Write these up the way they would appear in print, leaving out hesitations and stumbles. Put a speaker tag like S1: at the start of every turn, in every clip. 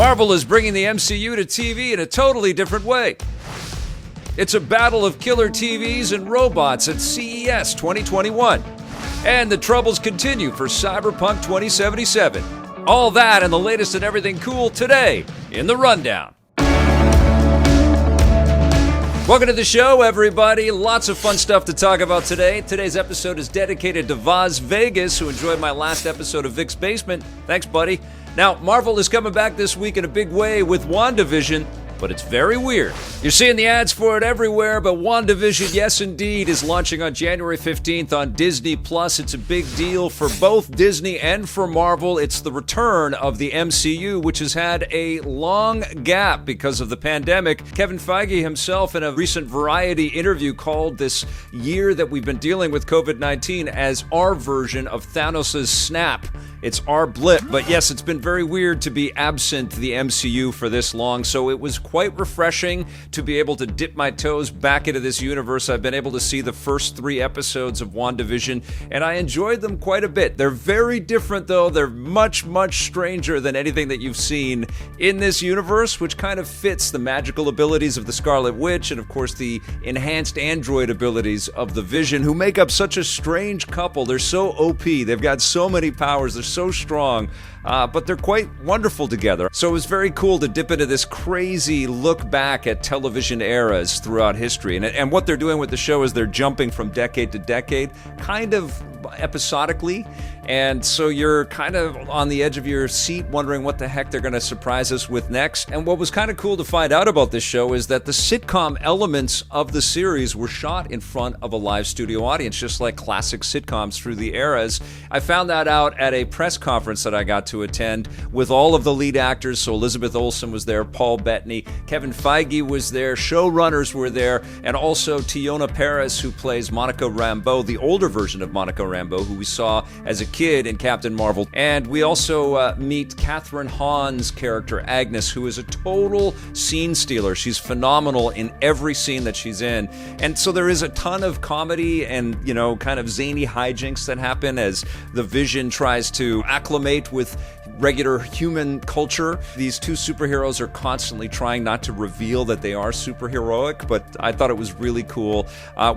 S1: Marvel is bringing the MCU to TV in a totally different way. It's a battle of killer TVs and robots at CES 2021. And the troubles continue for Cyberpunk 2077. All that and the latest and everything cool today in The Rundown. Welcome to the show, everybody. Lots of fun stuff to talk about today. Today's episode is dedicated to Vaz Vegas, who enjoyed my last episode of Vic's Basement. Thanks, buddy. Now, Marvel is coming back this week in a big way with WandaVision, but it's very weird. You're seeing the ads for it everywhere, but WandaVision, yes indeed, is launching on January 15th on Disney+. It's a big deal for both Disney and for Marvel. It's the return of the MCU, which has had a long gap because of the pandemic. Kevin Feige himself, in a recent Variety interview, called this year that we've been dealing with COVID-19 as our version of Thanos' snap. It's our blip. But yes, it's been very weird to be absent the MCU for this long, so it was quite refreshing to be able to dip my toes back into this universe. I've been able to see the first 3 episodes of WandaVision, and I enjoyed them quite a bit. They're very different, though. They're much, much stranger than anything that you've seen in this universe, which kind of fits the magical abilities of the Scarlet Witch and, of course, the enhanced android abilities of the Vision, who make up such a strange couple. They're so OP. They've got so many powers. They're so strong, but they're quite wonderful together. So it was very cool to dip into this crazy look back at television eras throughout history. And what they're doing with the show is they're jumping from decade to decade, kind of episodically. And so you're kind of on the edge of your seat wondering what the heck they're going to surprise us with next. And what was kind of cool to find out about this show is that the sitcom elements of the series were shot in front of a live studio audience, just like classic sitcoms through the eras. I found that out at a press conference that I got to attend with all of the lead actors. So Elizabeth Olsen was there, Paul Bettany, Kevin Feige was there, showrunners were there, and also Teyonah Parris, who plays Monica Rambeau, the older version of Monica Rambeau, who we saw as a kid in Captain Marvel. And we also meet Catherine Hahn's character, Agnes, who is a total scene stealer. She's phenomenal in every scene that she's in. And so there is a ton of comedy and, kind of zany hijinks that happen as the Vision tries to acclimate with regular human culture. These 2 superheroes are constantly trying not to reveal that they are superheroic, but I thought it was really cool.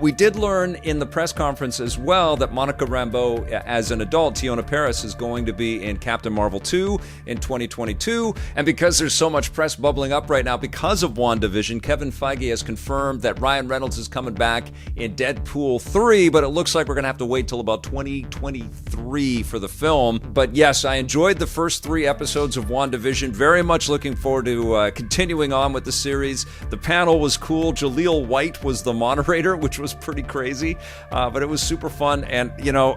S1: We did learn in the press conference as well that Monica Rambeau, as an adult, Teyonah Parris, is going to be in Captain Marvel 2 in 2022. And because there's so much press bubbling up right now because of WandaVision, Kevin Feige has confirmed that Ryan Reynolds is coming back in Deadpool 3, but it looks like we're going to have to wait till about 2023 for the film. But yes, I enjoyed the first 3 episodes of WandaVision. Very much looking forward to continuing on with the series. The panel was cool. Jaleel White was the moderator, which was pretty crazy, but it was super fun. And,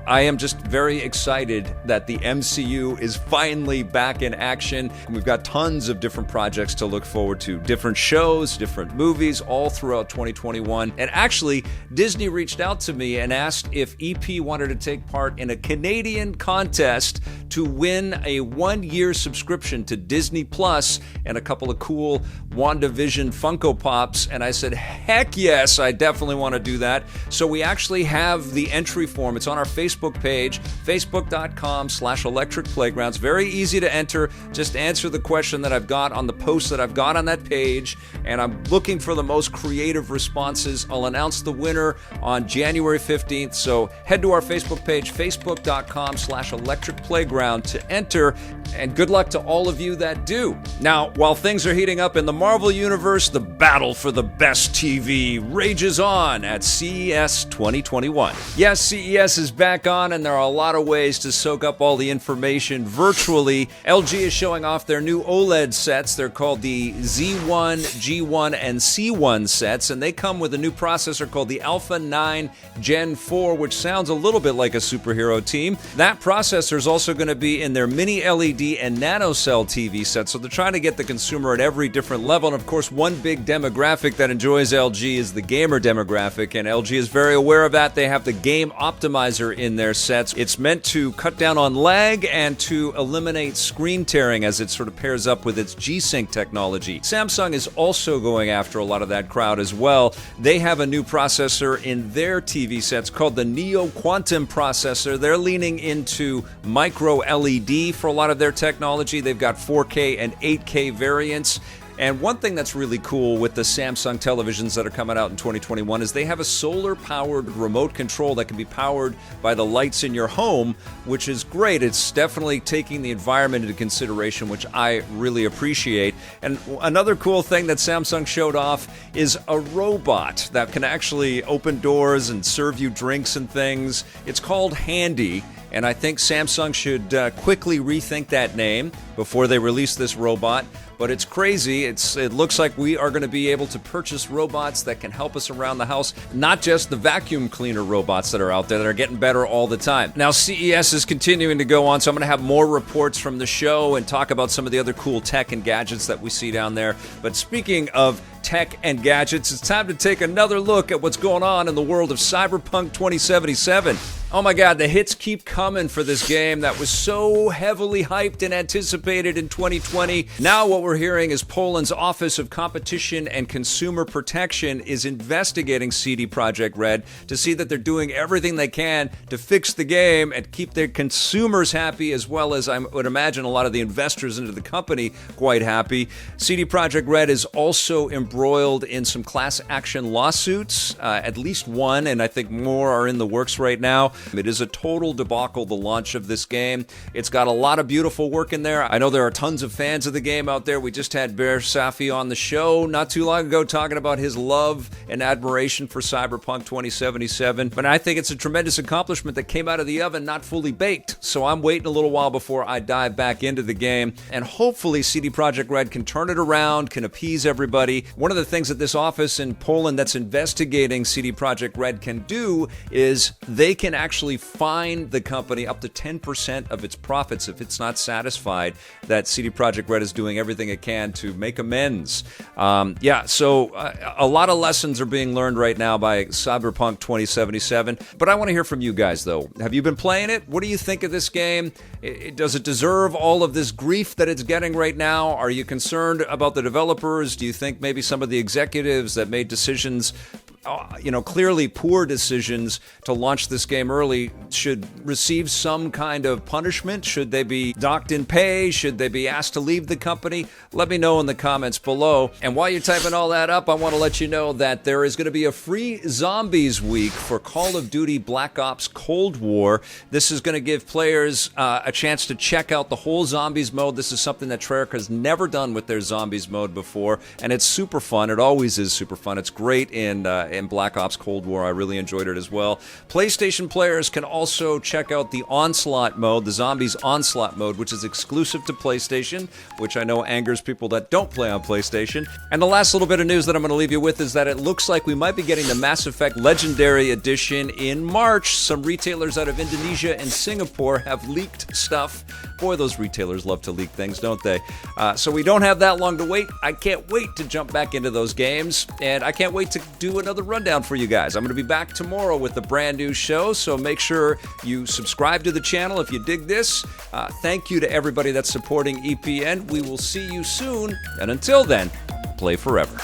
S1: I am just very excited that the MCU is finally back in action. We've got tons of different projects to look forward to, different shows, different movies, all throughout 2021. And actually, Disney reached out to me and asked if EP wanted to take part in a Canadian contest to win a 1-year subscription to Disney Plus and a couple of cool WandaVision Funko Pops. And I said, heck yes, I definitely want to do that. So we actually have the entry form. It's on our Facebook page, facebook.com/Electric Playgrounds. Very easy to enter. Just answer the question that I've got on the post that I've got on that page. And I'm looking for the most creative responses. I'll announce the winner on January 15th. So head to our Facebook page, facebook.com/Electric Playground to enter. And good luck to all of you that do. Now, while things are heating up in the Marvel Universe, the battle for the best TV rages on at CES 2021. Yes, CES is back on, and there are a lot of ways to soak up all the information virtually. LG is showing off their new OLED sets. They're called the Z1, G1, and C1 sets, and they come with a new processor called the Alpha 9 Gen 4, which sounds a little bit like a superhero team. That processor is also going to be in their mini LED and nanocell TV sets, so they're trying to get the consumer at every different level. And of course, one big demographic that enjoys LG is the gamer demographic, and LG is very aware of that. They have the Game Optimizer in their sets. It's meant to cut down on lag and to eliminate screen tearing as it sort of pairs up with its G-Sync technology. Samsung is also going after a lot of that crowd as well. They have a new processor in their TV sets called the Neo Quantum processor. They're leaning into micro LED for a lot of their their technology. They've got 4K and 8K variants. And one thing that's really cool with the Samsung televisions that are coming out in 2021 is they have a solar-powered remote control that can be powered by the lights in your home, which is great. It's definitely taking the environment into consideration, which I really appreciate. And another cool thing that Samsung showed off is a robot that can actually open doors and serve you drinks and things. It's called Handy. And I think Samsung should quickly rethink that name before they release this robot. But it's crazy. It looks like we are going to be able to purchase robots that can help us around the house, not just the vacuum cleaner robots that are out there that are getting better all the time. Now, CES is continuing to go on, so I'm going to have more reports from the show and talk about some of the other cool tech and gadgets that we see down there. But speaking of tech and gadgets, it's time to take another look at what's going on in the world of Cyberpunk 2077. Oh my God, the hits keep coming for this game that was so heavily hyped and anticipated in 2020. Now what we're hearing is Poland's Office of Competition and Consumer Protection is investigating CD Projekt Red to see that they're doing everything they can to fix the game and keep their consumers happy, as well as I would imagine a lot of the investors into the company quite happy. CD Projekt Red is also embroiled in some class action lawsuits, at least one, and I think more are in the works right now. It is a total debacle, the launch of this game. It's got a lot of beautiful work in there. I know there are tons of fans of the game out there. We just had Bear Safi on the show not too long ago talking about his love and admiration for Cyberpunk 2077. But I think it's a tremendous accomplishment that came out of the oven not fully baked. So I'm waiting a little while before I dive back into the game. And hopefully CD Projekt Red can turn it around, can appease everybody. One of the things that this office in Poland that's investigating CD Projekt Red can do is they can actually fine the company up to 10% of its profits if it's not satisfied that CD Projekt Red is doing everything it can to make amends. So a lot of lessons are being learned right now by Cyberpunk 2077. But I want to hear from you guys, though. Have you been playing it? What do you think of this game? Does it deserve all of this grief that it's getting right now? Are you concerned about the developers? Do you think maybe some of the executives that made decisions, clearly poor decisions to launch this game early should receive some kind of punishment? Should they be docked in pay? Should they be asked to leave the company? Let me know in the comments below. And while you're typing all that up, I want to let you know that there is going to be a free Zombies week for Call of Duty Black Ops Cold War. This is going to give players a chance to check out the whole Zombies mode. This is something that Treyarch has never done with their Zombies mode before, and it's super fun. It always is super fun. It's great in Black Ops Cold War. I really enjoyed it as well. PlayStation players can also check out the Onslaught mode, the Zombies Onslaught mode, which is exclusive to PlayStation, which I know angers people that don't play on PlayStation. And the last little bit of news that I'm going to leave you with is that it looks like we might be getting the Mass Effect Legendary Edition in March. Some retailers out of Indonesia and Singapore have leaked stuff. Boy, those retailers love to leak things, don't they? So we don't have that long to wait. I can't wait to jump back into those games, and I can't wait to do another rundown for you guys. I'm going to be back tomorrow with a brand new show, so make sure you subscribe to the channel if you dig this. Thank you to everybody that's supporting EPN. We will see you soon, and until then, play forever.